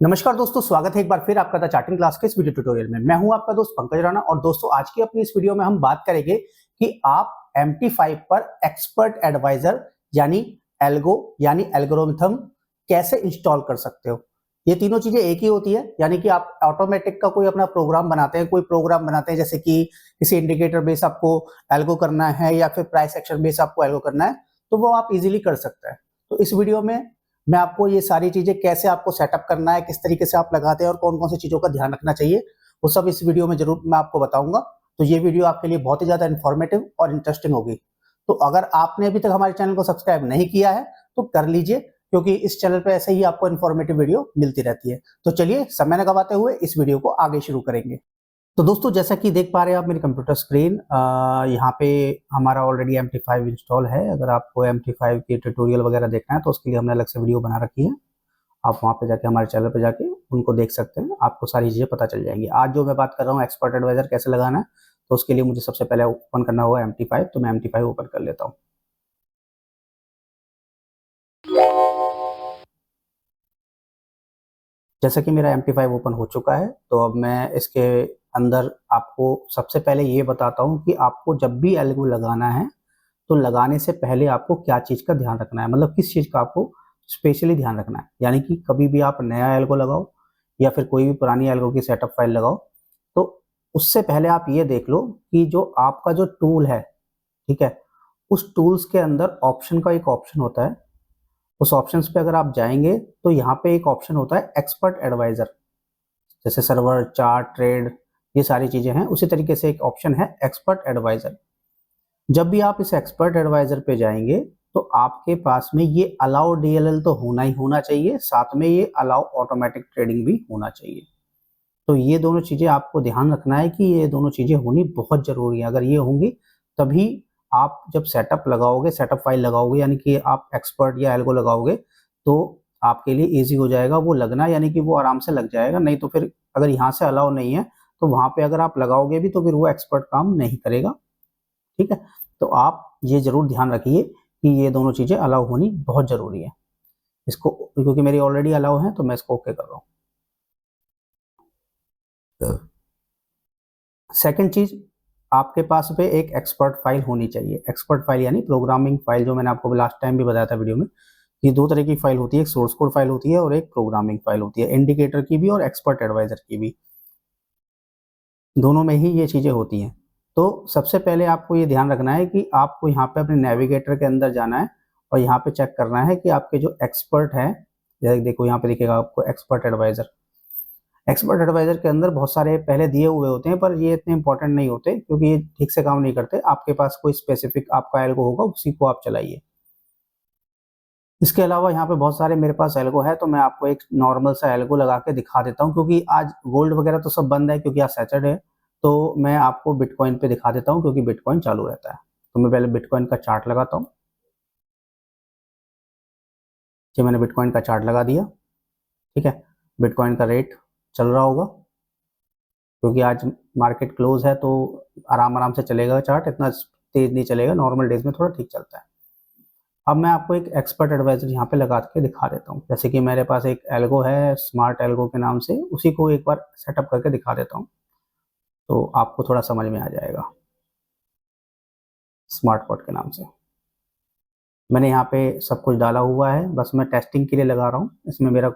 नमस्कार दोस्तों, स्वागत है एक बार फिर आपका द चार्टिंग क्लास के इस वीडियो ट्यूटोरियल में। मैं हूं आपका दोस्त पंकज राणा और दोस्तों आज की अपनी इस वीडियो में हम बात करेंगे कि आप MT5 पर एक्सपर्ट एडवाइजर यानी एल्गो यानी एल्गोरिथम कैसे इंस्टॉल कर सकते हो। ये तीनों चीजें एक ही होती है, यानी कि आप ऑटोमेटिक का कोई अपना प्रोग्राम बनाते हैं, कोई प्रोग्राम बनाते हैं जैसे कि किसी इंडिकेटर बेस आपको एल्गो करना है या फिर प्राइस एक्शन बेस आपको एल्गो करना है, तो वो आप इजीली कर सकते हैं। तो इस वीडियो में मैं आपको ये सारी चीजें कैसे आपको सेटअप करना है, किस तरीके से आप लगाते हैं और कौन कौन सी चीजों का ध्यान रखना चाहिए, वो सब इस वीडियो में जरूर मैं आपको बताऊंगा। तो ये वीडियो आपके लिए बहुत ही ज्यादा इन्फॉर्मेटिव और इंटरेस्टिंग होगी। तो अगर आपने अभी तक हमारे चैनल को सब्सक्राइब नहीं किया है तो कर लीजिए, क्योंकि इस चैनल पे ऐसे ही आपको इन्फॉर्मेटिव वीडियो मिलती रहती है। तो चलिए समय न गवाते हुए इस वीडियो को आगे शुरू करेंगे। तो दोस्तों जैसा कि देख पा रहे हैं आप मेरी कंप्यूटर स्क्रीन, यहाँ पे हमारा ऑलरेडी MT5 इंस्टॉल है। अगर आपको MT5 की ट्यूटोरियल वगैरह देखना है तो उसके लिए हमने अलग से वीडियो बना रखी है। आप वहाँ पे जाके हमारे चैनल पे जाके उनको देख सकते हैं, आपको सारी चीज़ें पता चल जाएंगी। आज जो मैं बात कर रहा हूँ एक्सपर्ट एडवाइजर कैसे लगाना है, तो उसके लिए मुझे सबसे पहले ओपन करना होगा MT5। तो मैं MT5 ओपन कर लेता हूँ। जैसा कि मेरा MT5 ओपन हो चुका है, तो अब मैं इसके अंदर आपको सबसे पहले ये बताता हूँ कि आपको जब भी एल्गो लगाना है तो लगाने से पहले आपको क्या चीज़ का ध्यान रखना है, मतलब किस चीज़ का आपको स्पेशली ध्यान रखना है। यानी कि कभी भी आप नया एल्गो लगाओ या फिर कोई भी पुरानी एल्गो की सेटअप फाइल लगाओ, तो उससे पहले आप ये देख लो कि जो आपका जो टूल है, ठीक है, उस टूल्स के अंदर ऑप्शन का एक ऑप्शन होता है। उस ऑप्शंस पे अगर आप जाएंगे तो यहाँ पे एक ऑप्शन होता है एक्सपर्ट एडवाइजर। जैसे सर्वर, चार्ट, ट्रेड, ये सारी चीजें हैं, उसी तरीके से एक ऑप्शन है एक्सपर्ट एडवाइजर। जब भी आप इस एक्सपर्ट एडवाइजर पे जाएंगे तो आपके पास में ये अलाउ DLL तो होना ही होना चाहिए, साथ में ये अलाउ ऑटोमेटिक ट्रेडिंग भी होना चाहिए। तो ये दोनों चीजें आपको ध्यान रखना है कि ये दोनों चीजें होनी बहुत जरूरी है। अगर ये होंगी तभी आप जब सेटअप लगाओगे, सेटअप फाइल लगाओगे, यानी कि आप एक्सपर्ट या एल्गो लगाओगे, तो आपके लिए ईजी हो जाएगा वो लगना, यानी कि वो आराम से लग जाएगा। नहीं तो फिर अगर यहाँ से अलाउ नहीं है तो वहां पे अगर आप लगाओगे भी तो फिर वो एक्सपर्ट काम नहीं करेगा। ठीक है, तो आप ये जरूर ध्यान रखिए कि ये दोनों चीजें अलाउ होनी बहुत जरूरी है। इसको क्योंकि मेरी ऑलरेडी अलाउ है तो मैं इसको ओके कर रहा हूँ। सेकंड चीज, आपके पास पे एक एक्सपर्ट फाइल होनी चाहिए। एक्सपर्ट फाइल यानी प्रोग्रामिंग फाइल, जो मैंने आपको लास्ट टाइम भी बताया था वीडियो में। ये दो तरह की फाइल होती है, एक सोर्स कोड फाइल होती है और एक प्रोग्रामिंग फाइल होती है, इंडिकेटर की भी और एक्सपर्ट एडवाइजर की भी। दोनों में ही ये चीजें होती हैं। तो सबसे पहले आपको ये ध्यान रखना है कि आपको यहाँ पे अपने नेविगेटर के अंदर जाना है और यहाँ पे चेक करना है कि आपके जो एक्सपर्ट है, जैसे देखो यहाँ पे दिखेगा आपको एक्सपर्ट एडवाइजर। एक्सपर्ट एडवाइजर के अंदर बहुत सारे पहले दिए हुए होते हैं, पर ये इतने इंपॉर्टेंट नहीं होते क्योंकि ये ठीक से काम नहीं करते। आपके पास कोई स्पेसिफिक आपका एल्गो होगा, उसी को आप चलाइए। इसके अलावा यहाँ पे बहुत सारे मेरे पास एल्गो है, तो मैं आपको एक नॉर्मल सा एल्गो लगा के दिखा देता हूँ, क्योंकि आज गोल्ड वगैरह तो सब बंद है क्योंकि आज सैटरडे है। तो मैं आपको बिटकॉइन पे दिखा देता हूँ क्योंकि बिटकॉइन चालू रहता है। तो मैं पहले बिटकॉइन का चार्ट लगाता हूँ। जी, मैंने बिटकॉइन का चार्ट लगा दिया। ठीक है, बिटकॉइन का रेट चल रहा होगा क्योंकि आज मार्केट क्लोज है, तो आराम आराम से चलेगा चार्ट, इतना तेज नहीं चलेगा। नॉर्मल डेज में थोड़ा ठीक चलता है। अब मैं आपको एक एक्सपर्ट एडवाइजर यहाँ पे लगा के दिखा देता हूँ। जैसे कि मेरे पास एक एल्गो है स्मार्ट एल्गो के नाम से, उसी को एक बार सेटअप करके दिखा देता हूँ तो आपको थोड़ा समझ में आ जाएगा। स्मार्ट पॉट के नाम से मैंने यहाँ पे सब कुछ डाला हुआ है, बस मैं टेस्टिंग के लिए लगा रहा हूँ। इसमें मेरा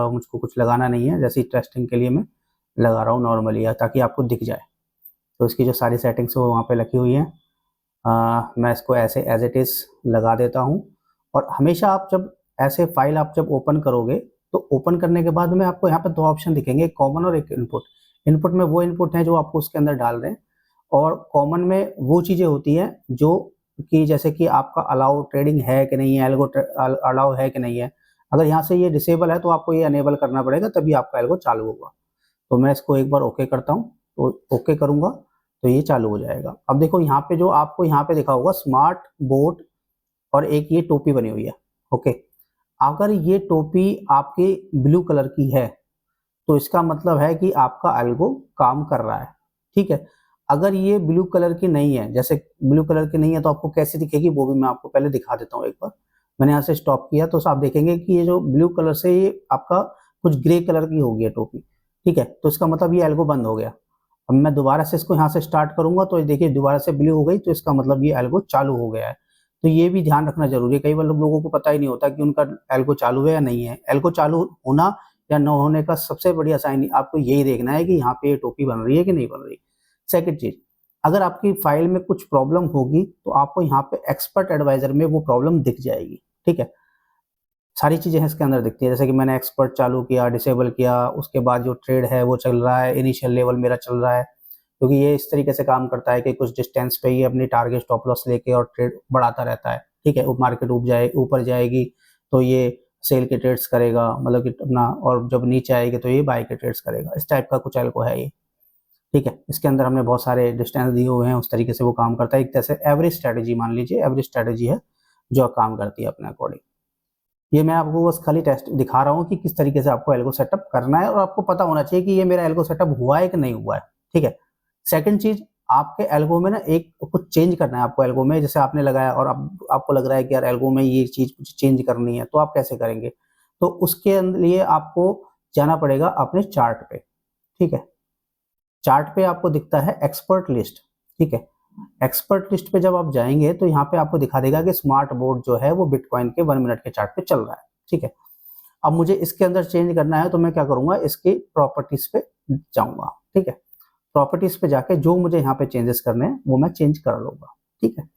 मुझको कुछ लगाना नहीं है, जैसे टेस्टिंग के लिए मैं लगा रहा हूँ नॉर्मली, ताकि आपको दिख जाए। तो इसकी जो सारी सेटिंग्स वो वहाँ पे लिखी हुई हैं। मैं इसको ऐसे एज इट इज़ लगा देता हूँ। और हमेशा आप जब ऐसे फाइल आप जब ओपन करोगे तो ओपन करने के बाद में आपको यहाँ पे दो ऑप्शन दिखेंगे, एक कॉमन और एक इनपुट। इनपुट में वो इनपुट है जो आपको उसके अंदर डाल रहे हैं, और कॉमन में वो चीज़ें होती हैं जो कि जैसे कि आपका अलाउ ट्रेडिंग है कि नहीं है, एल्गो अलाउ है कि नहीं है। अगर यहाँ से ये डिसेबल है तो आपको ये अनेबल करना पड़ेगा, तभी आपका एल्गो चालू होगा। तो मैं इसको एक बार ओके करता हूँ, तो ओके करूँगा तो ये चालू हो जाएगा। अब देखो यहाँ पे जो आपको यहाँ पे दिखा होगा स्मार्ट बोट और एक ये टोपी बनी हुई है। ओके, अगर ये टोपी आपके ब्लू कलर की है तो इसका मतलब है कि आपका एल्गो काम कर रहा है। ठीक है, अगर ये ब्लू कलर की नहीं है, जैसे ब्लू कलर की नहीं है तो आपको कैसे दिखेगी वो भी मैं आपको पहले दिखा देता हूँ एक बार। मैंने यहाँ से स्टॉप किया तो आप देखेंगे कि ये जो ब्लू कलर से ये आपका कुछ ग्रे कलर की हो गई है टोपी, ठीक है, तो इसका मतलब ये एल्गो बंद हो गया। अब मैं दोबारा से इसको यहाँ से स्टार्ट करूंगा तो ये देखिए दोबारा से ब्लू हो गई, तो इसका मतलब ये एल्गो चालू हो गया है। तो ये भी ध्यान रखना जरूरी है, कई बार लोगों को पता ही नहीं होता कि उनका एल्गो चालू है या नहीं है। एल्गो चालू होना या न होने का सबसे बढ़िया साइन आपको यही देखना है कि यहाँ पे ये टोपी बन रही है कि नहीं बन रही। सेकंड चीज, अगर आपकी फाइल में कुछ प्रॉब्लम होगी तो आपको यहाँ पे एक्सपर्ट एडवाइजर में वो प्रॉब्लम दिख जाएगी, ठीक है, सारी चीजें इसके अंदर दिखती है। जैसे कि मैंने एक्सपर्ट चालू किया, डिसेबल किया, उसके बाद जो ट्रेड है वो चल रहा है, इनिशियल लेवल मेरा चल रहा है, क्योंकि ये इस तरीके से काम करता है कि कुछ डिस्टेंस पे ही अपनी टारगेट स्टॉप लॉस लेके और ट्रेड बढ़ाता रहता है, ठीक है, मार्केट ऊपर जाएगी तो ये सेल के ट्रेड्स करेगा, मतलब कि अपना, और जब नीचे आएगी तो ये बाय के ट्रेड्स करेगा। इस टाइप का कुछ एल्गो है ये, ठीक है। इसके अंदर हमने बहुत सारे डिस्टेंस दिए हुए हैं, उस तरीके से वो काम करता है। एक तरह से एवरेज स्ट्रेटेजी मान लीजिए, एवरेज स्ट्रेटेजी है जो काम करती है अपने अकॉर्डिंग। ये मैं आपको बस खाली टेस्ट दिखा रहा हूँ कि किस तरीके से आपको एल्गो सेटअप करना है, और आपको पता होना चाहिए कि ये मेरा एल्गो सेटअप हुआ है कि नहीं हुआ है, ठीक है। सेकंड चीज, आपके एल्गो में ना एक कुछ चेंज करना है आपको एल्गो में, जैसे आपने लगाया और आपको लग रहा है कि यार एल्गो में ये चीज कुछ चेंज करनी है, तो आप कैसे करेंगे? तो उसके लिए आपको जाना पड़ेगा अपने चार्ट पे, ठीक है। चार्ट पे आपको दिखता है एक्सपर्ट लिस्ट, ठीक है। एक्सपर्ट लिस्ट पे जब आप जाएंगे तो यहाँ पे आपको दिखा देगा कि स्मार्ट बोर्ड जो है वो बिटकॉइन के 1 मिनट के चार्ट पे चल रहा है, ठीक है। अब मुझे इसके अंदर चेंज करना है तो मैं क्या करूंगा, इसकी प्रॉपर्टीज पे जाऊंगा, ठीक है। प्रॉपर्टीज पे जाके जो मुझे यहाँ पे चेंजेस करने हैं वो मैं चेंज कर लूंगा, ठीक है।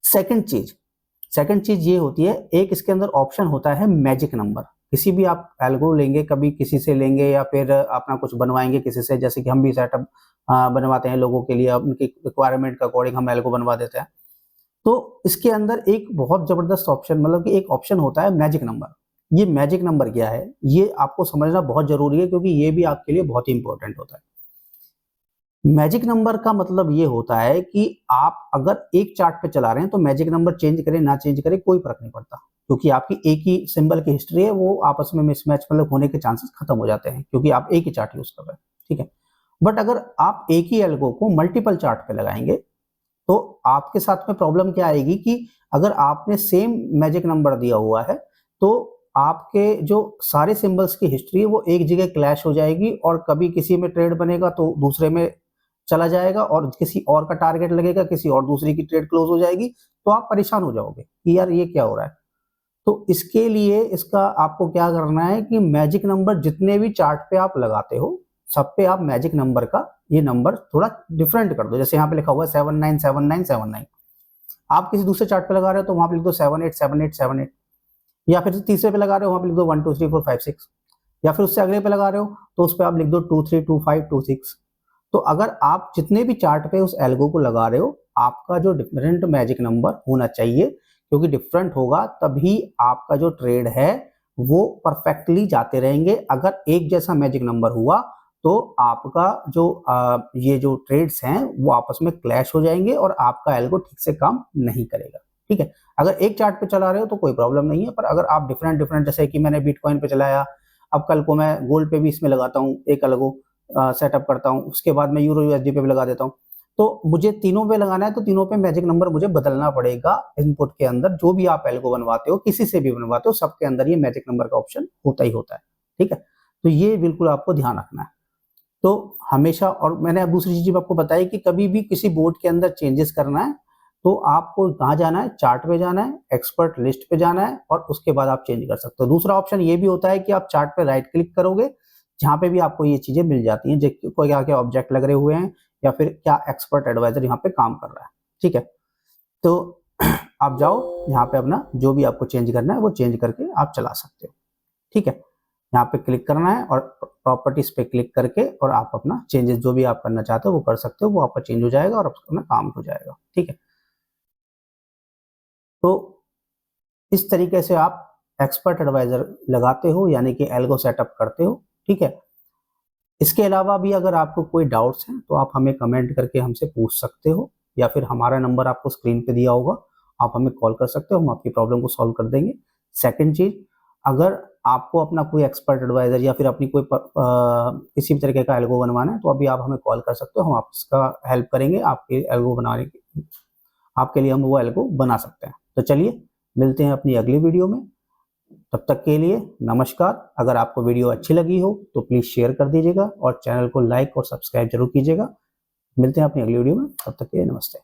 सेकंड चीज ये होती है, एक इसके अंदर ऑप्शन होता है मैजिक नंबर। किसी भी आप एल्गो लेंगे, कभी किसी से लेंगे या फिर अपना कुछ बनवाएंगे किसी से, जैसे कि हम भी सेटअप बनवाते हैं लोगों के लिए, उनकी रिक्वायरमेंट के अकॉर्डिंग हम एल्गो बनवा देते हैं। तो इसके अंदर एक बहुत जबरदस्त ऑप्शन, मतलब कि एक ऑप्शन होता है मैजिक नंबर। ये मैजिक नंबर क्या है, ये आपको समझना बहुत जरूरी है, क्योंकि ये भी आपके लिए बहुत ही इंपॉर्टेंट होता है। मैजिक नंबर का मतलब ये होता है कि आप अगर एक चार्ट पे चला रहे हैं तो मैजिक नंबर चेंज करें ना चेंज करें कोई फर्क नहीं पड़ता, क्योंकि आपकी एक ही सिंबल की हिस्ट्री है, वो आपस में मिसमैच मतलब होने के चांसेस खत्म हो जाते हैं, क्योंकि आप एक ही चार्ट यूज कर रहे हैं, ठीक है। बट अगर आप एक ही एल्गो को मल्टीपल चार्ट पे लगाएंगे तो आपके साथ में प्रॉब्लम क्या आएगी कि अगर आपने सेम मैजिक नंबर दिया हुआ है तो आपके जो सारे सिंबल्स की हिस्ट्री है वो एक जगह क्लैश हो जाएगी, और कभी किसी में ट्रेड बनेगा तो दूसरे में चला जाएगा, और किसी और का टारगेट लगेगा, किसी और दूसरी की ट्रेड क्लोज हो जाएगी, तो आप परेशान हो जाओगे कि यार ये क्या हो रहा है। तो इसके लिए इसका आपको क्या करना है कि मैजिक नंबर जितने भी चार्ट पे आप लगाते हो सब पे आप मैजिक नंबर का ये नंबर थोड़ा डिफरेंट कर दो। जैसे यहाँ पे लिखा हुआ है 797979, आप किसी दूसरे चार्ट पे लगा रहे हो तो वहां पे लिख दो 787878, या फिर तीसरे पे लगा रहे हो वहां पे लिख दो 1 2 3 4 5 6, या फिर उससे अगले पे लगा रहे हो तो उस पर आप लिख दो 2 3 2 5 2 6। तो अगर आप जितने भी चार्ट पे उस एल्गो को लगा रहे हो आपका जो डिफरेंट मैजिक नंबर होना चाहिए, क्योंकि डिफरेंट होगा तभी आपका जो ट्रेड है वो परफेक्टली जाते रहेंगे। अगर एक जैसा मैजिक नंबर हुआ तो आपका जो ये जो ट्रेड्स हैं वो आपस में क्लैश हो जाएंगे और आपका एल्गो ठीक से काम नहीं करेगा, ठीक है। अगर एक चार्ट पे चला रहे हो तो कोई प्रॉब्लम नहीं है, पर अगर आप डिफरेंट डिफरेंट, जैसे कि मैंने बिटकॉइन पे चलाया, अब कल को मैं गोल्ड पे भी इसमें लगाता हूँ एक एल्गो सेटअप करता हूँ, उसके बाद मैं यूरो यूएसडी पे भी लगा देता हूँ, तो मुझे तीनों पे लगाना है तो तीनों पे मैजिक नंबर मुझे बदलना पड़ेगा। इनपुट के अंदर जो भी आप एल्गो बनवाते हो, किसी से भी बनवाते हो, सबके अंदर ये मैजिक नंबर का ऑप्शन होता ही होता है, ठीक है। तो ये बिल्कुल आपको ध्यान रखना है। तो हमेशा, और मैंने अब दूसरी चीज आपको बताई कि कभी भी किसी बोर्ड के अंदर चेंजेस करना है तो आपको कहाँ जाना है, चार्ट पे जाना है, एक्सपर्ट लिस्ट पे जाना है, और उसके बाद आप चेंज कर सकते हो। दूसरा ऑप्शन ये भी होता है कि आप चार्ट पे राइट क्लिक करोगे, जहां पे भी आपको ये चीजें मिल जाती हैं, कोई क्या क्या ऑब्जेक्ट लग रहे हुए हैं या फिर क्या एक्सपर्ट एडवाइजर यहाँ पे काम कर रहा है, ठीक है। तो आप जाओ यहाँ पे अपना जो भी आपको चेंज करना है वो चेंज करके आप चला सकते हो, ठीक है। यहाँ पे क्लिक करना है और प्रॉपर्टीज पे क्लिक करके और आप अपना चेंजेस जो भी आप करना चाहते हो वो कर सकते हो, वो आपका चेंज हो जाएगा और अपना काम हो जाएगा, ठीक है। तो इस तरीके से आप एक्सपर्ट एडवाइजर लगाते हो, यानी कि एल्गो सेटअप करते हो, ठीक है। इसके अलावा भी अगर आपको कोई डाउट्स हैं तो आप हमें कमेंट करके हमसे पूछ सकते हो, या फिर हमारा नंबर आपको स्क्रीन पे दिया होगा, आप हमें कॉल कर सकते हो, हम आपकी प्रॉब्लम को सॉल्व कर देंगे। सेकंड चीज, अगर आपको अपना कोई एक्सपर्ट एडवाइजर या फिर अपनी कोई किसी भी तरीके का एल्गो बनवाना है तो अभी आप हमें कॉल कर सकते हो, हम आपका हेल्प करेंगे आपके एल्गो बनाने की, आपके लिए हम वो एल्गो बना सकते हैं। तो चलिए मिलते हैं अपनी अगली वीडियो में। तब तक के लिए नमस्कार। अगर आपको वीडियो अच्छी लगी हो तो प्लीज़ शेयर कर दीजिएगा और चैनल को लाइक और सब्सक्राइब जरूर कीजिएगा। मिलते हैं अपनी अगली वीडियो में, तब तक के लिए नमस्ते।